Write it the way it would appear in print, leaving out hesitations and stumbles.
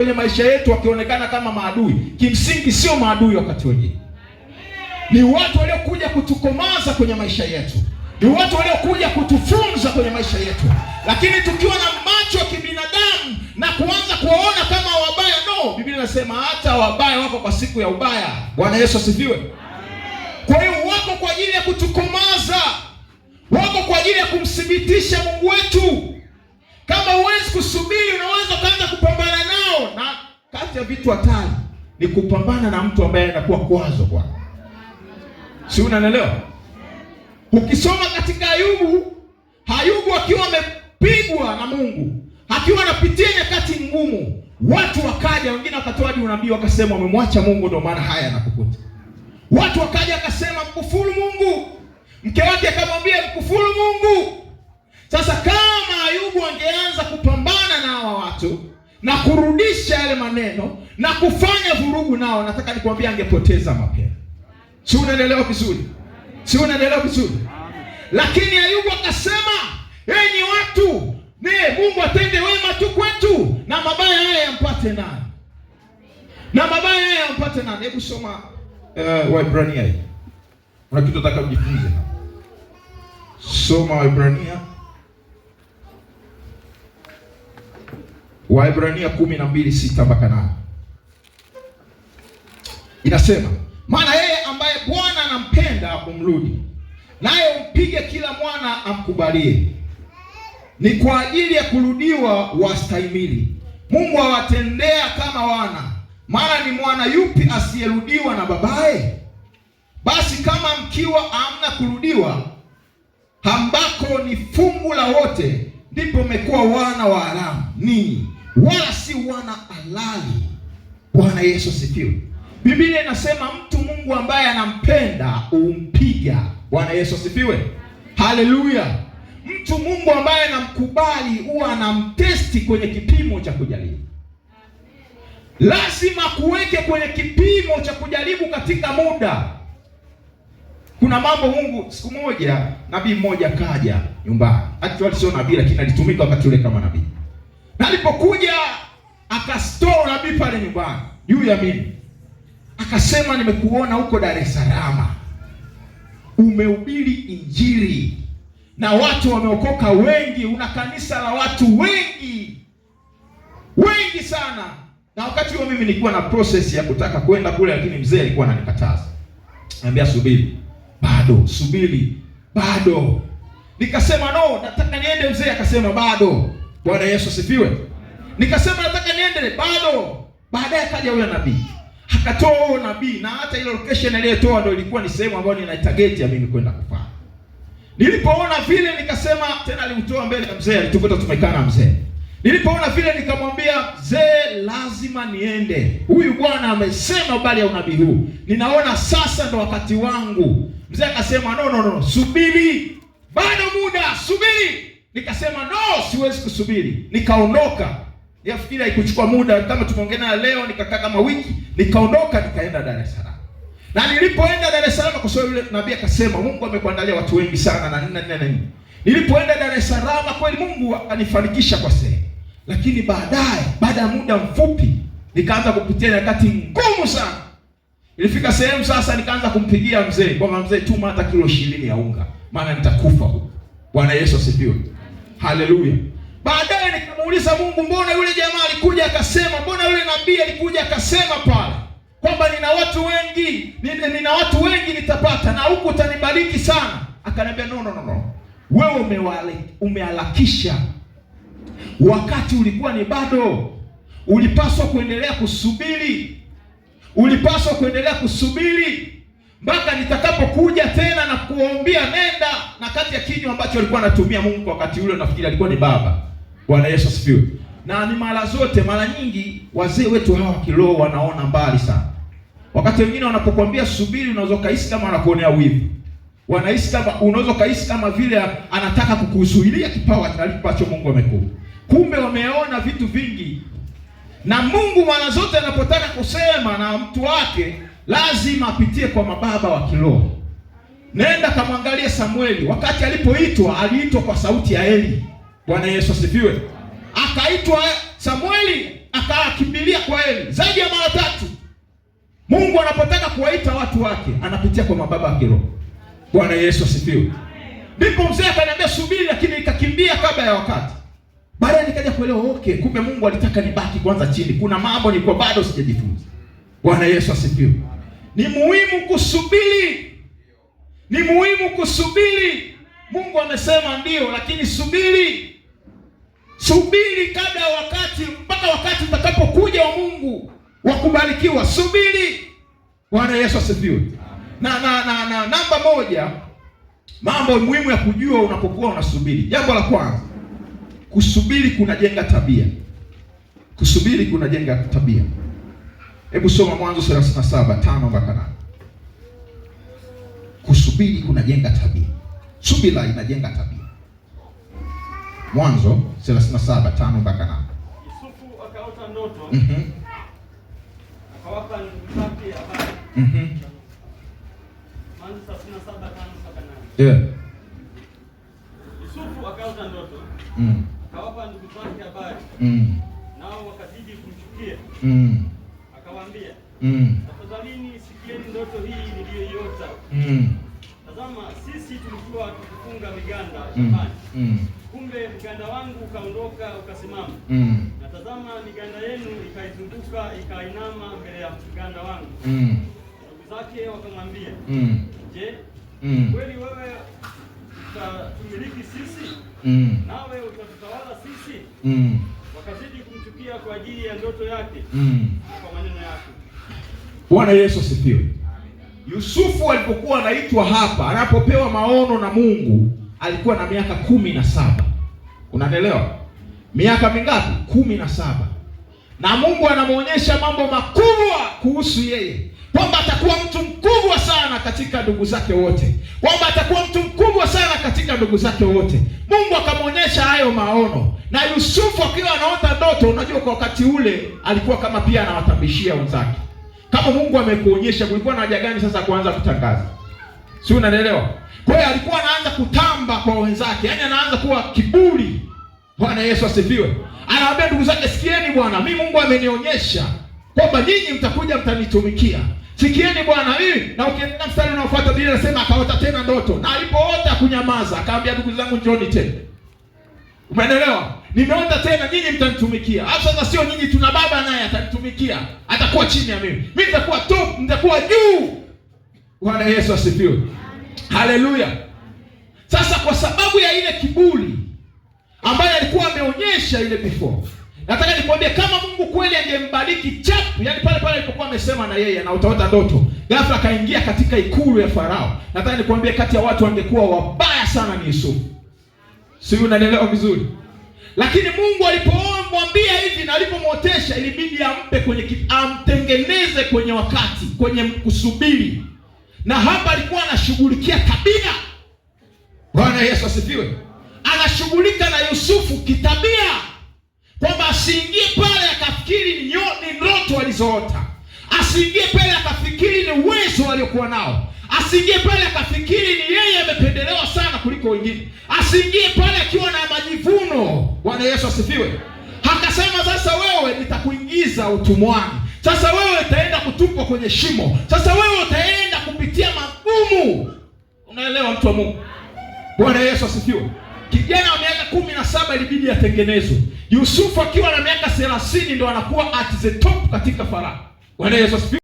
kwenye maisha yetu wakionekana kama maadui, kimsingi sio maadui wakati wengine. Ni watu waliokuja kutukomaza kwenye maisha yetu. Ni watu waliokuja kutufunza kwenye maisha yetu. Lakini tukiwa na macho ya kibinadamu na kuanza kuwaona kama wabaya, no, Biblia inasema hata wabaya wako kwa siku ya ubaya. Bwana Yesu asifiwe. Kwa hiyo wako kwa ajili ya kutukomaza. Wako kwa ajili ya kumthibitisha Mungu wetu. Kama huwezi kusubiri, unaweza kaanza kupambana nao. Na kati ya vitu hatari ni kupambana na mtu ambaye anakuwa kwazo kwa. Si unanielewa? Ukisoma katika Ayubu akiwa amepigwa na Mungu, akiwa anapitia nyakati ngumu, watu wakaja, wengine wakatoa hadi unabii wakasema wamemwacha Mungu ndio maana haya yanakukuta. Watu wakaja akasema mkufuru Mungu. Mke wake akamwambia mkufuru Mungu. Sasa kama Ayubu angeanza kupambana na hawa watu na kurudisha yale maneno na kufanya vurugu nao, nataka nikwambie angepoteza mapema. Si unaelewa vizuri? Si unaelewa vizuri? Lakini Ayubu akasema, enyi watu, Mungu atende wema tu kwetu na mabaya haya yampate nani? Na mabaya haya yampate nani? Hebu soma Waebrania hii. Kuna kitu nataka ujifunze. Soma Waebrania 12:6-8. Inasema, maana yeye ambaye Bwana anampenda umrudi, naye umpige kila mwana amkubalie. Ni kwa ajili ya kurudiwa wastahimili. Mungu awatendea kama wana. Maana ni mwana yupi asiyerudiwa na babaye? Basi kama mkiwa hamna kurudiwa, ambako ni fungu la wote, ndipo mmekuwa wana wa haramu ninyi, wala si wana halali. Bwana Yesu asifiwe. Biblia inasema mtu Mungu ambaye anampenda umpiga. Bwana Yesu asifiwe. Haleluya. Mtu Mungu ambaye anamkubali huwa anamtesti kwenye kipimo cha kujaribu. Lazima kuweke kwenye kipimo cha kujaribu katika muda. Kuna mambo Mungu, siku moja nabii mmoja kaja nyumbani. Actually sio nabii lakini alitumika wakati ule kama nabii. Na alipokuja akastore nabii pale nyumbani juu ya mimi. Akasema nimekuona huko Dar es Salaam. Umehubiri injili na watu wameokoka wengi, una kanisa la watu wengi. Wengi sana. Na wakati huo mimi nilikuwa na process ya kutaka kwenda kule, lakini mzee alikuwa ananikataza. Anambia subiri. Subiri. Bado. Nikasema no, nataka niende. Mzee akasema bado. Bwana Yesu asifiwe. Nikasema nataka niende bado. Baadaye akaja yule nabii. Akatoa nabii na hata ile location aliyotoa ndio ilikuwa ni sehemu ambayo nina target ya mimi kwenda kufanya. Nilipoona vile nikasema tena, alimtoa mbele ya mzee, alitukuta tumekaa na mzee. Nilipoona vile nikamwambia mzee, lazima niende. Huyu bwana amesema habari ya unabii huu. Ninaona sasa ndo wakati wangu. Mzee akasema no, subiri. Bado muda, subiri. Nikasema no, siwezi kusubiri. Nikaondoka. Yafikiri haikuchukua muda kama tumeongea leo, nikakaa kama wiki, nikaondoka nikaenda Dar es Salaam. Na nilipoenda Dar es Salaam, kwa sababu yule nabii akasema Mungu amekuandalia watu wengi sana na nini. Nilipoenda Dar es Salaam kweli Mungu akanifanikisha kwa sehemu. Lakini baada ya muda mfupi nikaanza kupitia nyakati ngumu sana. Ilifika sehemu sasa nikaanza kumpigia mzee, kwamba mzee tuma hata kilo 20 ya unga, maana nitakufa huko. Bwana Yesu asifiwe. Haleluya. Baadaye nikamuuliza Mungu, mbona yule jamaa alikuja akasema, mbona yule nabii alikuja akasema pale kwamba nina watu wengi nitapata na huku utanibariki sana. Akaniambia no. Wewe umeharakisha. Wakati ulikuwa ni bado. Ulipaswa kuendelea kusubiri. Mpaka nitakapokuja tena na kuombea nenda. Na kati ya kinywa ambacho alikuwa anatumia Mungu wakati ule nafikiri alikuwa ni baba. Bwana Yesu asifiwe. Na ni mara nyingi wazee wetu hawa kiroho wanaona mbali sana. Wakati wengine wanapokuambia subiri, unaweza kaisi kama anakuonea wivu. Unaweza kaisi kama vile anataka kukuzuilia kipawa alipacho Mungu amekupa. Kumbe wameona vitu vingi. Na Mungu mara zote anapotaka kusema na mtu wake lazima apitie kwa mababa wa kiroho. Nenda kamwangalie Samueli, wakati aliitwa kwa sauti ya Eli. Bwana Yesu asifiwe. Akaitwa Samueli, akakimbilia kwa Eli zaidi ya mara 3. Mungu anapotaka kuwaita watu wake anapitia kwa mababa wa kiroho. Bwana Yesu asifiwe. Ndipo mzee akaniambia subiri, lakini nikakimbia kabla ya wakati. Baadaye nikaja kuelewa okay, kumbe Mungu alitaka nibaki kwanza chini. Kuna mambo nilikuwa bado sijajifunza. Bwana Yesu asifiwe. Ni muhimu kusubiri. Ni muhimu kusubiri. Mungu amesema ndio, lakini subiri. Subiri kabla ya wakati, mpaka wakati utakapokuja wa Mungu wa kubarikiwa. Subiri. Bwana Yesu asifiwe. Na namba moja, mambo muhimu ya kujua unapokuwa unasubiri. Jambo la kwanza, kusubiri kunajenga tabia. Kusubiri kunajenga tabia. Hebu soma Mwanzo 37:5-8. Kusubiri kunajenga tabia. Subira inajenga tabia. Mwanzo 37:5-8. Yusufu akaota ndoto. Akawapa ndugu zake habari. Mwanzo 37:5-8. Yeah. Yusufu akaota ndoto. Akawapa ndugu zake habari. Nao wakazidi kumchukia. Akawaambia, tafadhalini sikieni ndoto hii niliyoiota. Tazama, sisi tulikuwa tukifunga miganda shambani. Kumbe mganda wangu ukaondoka ukasimama. Na tazama, miganda yenu ikaizunguka ikainama mbele ya mganda wangu. Ndugu zake wakamwambia, je, kweli wewe utatumiliki sisi? Nawe utatutawala sisi? Wakazidi kumchukia kwa ajili ya ndoto yake na kwa maneno yake. Bwana Yesu asifiwe. Yusufu alipokuwa anaitwa hapa, anapopewa maono na Mungu, alikuwa na miaka 17. Unaelewa? Miaka mingapi? 17. Na Mungu anamuonyesha mambo makubwa kuhusu yeye, kwamba atakuwa mtu mkubwa sana katika ndugu zake wote, kwamba atakuwa mtu mkubwa sana katika ndugu zake wote. Mungu akamuonyesha hayo maono, na Yusufu akiwa anaota ndoto, unajua kwa wakati ule alikuwa kama pia anawatambishia wenzake. Kama Mungu amekuonyesha, kulikuwa na haja gani sasa kuanza kutangaza? Si unaelewa? Kwa hiyo alikuwa anaanza kutamba kwa wenzake, yaani anaanza kuwa kiburi. Bwana Yesu asifiwe. Anawaambia ndugu zake, sikieni bwana, mimi Mungu amenionyesha kwamba nyinyi mtakuja mtanitumikia. Sikieni bwana hii. Na ukienda mstari unaofuata Biblia inasema akaota tena ndoto. Na alipoota kunyamaza, akaambia ndugu zangu njooni tena. Umeelewa? Nimeota tena, nyinyi mtanitumikia. Hapo sasa sio nyinyi, tuna baba naye atanitumikia. Atakuwa chini ya mimi. Mimi nitakuwa top, nitakuwa juu. Bwana Yesu asifiwe. Haleluya. Sasa kwa sababu ya ile kiburi ambaye alikuwa ameonyesha ile before, nataka nikwambie kama Mungu kweli angembariki chapu, yani pale alipokuwa amesema na yeye na utaota ndoto, ghafla akaingia katika ikulu ya Farao, nataka nikwambie kati ya watu wangekuwa wabaya sana ni Yusufu. Si unaelewa vizuri? Lakini Mungu alipomwambia hivi na alipomwotesha, ilibidi amtengeneze kwenye wakati, kwenye kusubiri. Na hapa alikuwa anashughulikia tabia. Bwana Yesu asifiwe. Anashughulika na Yusufu kitabia, kwamba asiingie pale akafikiri ni ndoto alizoota, asiingie pale akafikiri ni uwezo waliokuwa nao, asiingie pale akafikiri ni yeye amependelewa sana kuliko wengine, asiingie pale akiwa na majivuno. Bwana Yesu asifiwe. Akasema sasa wewe nitakuingiza utumwani, sasa wewe utaenda kutupwa kwenye shimo, sasa wewe utaenda kupitia magumu. Unaelewa mtu wa Mungu? Bwana Yesu asifiwe. Kijana wa miaka 17 ilibidi atengenezwe. Yusufu akiwa na miaka 30 ndio anakuwa at the top katika Farao. Bwana Yesu asifiwe.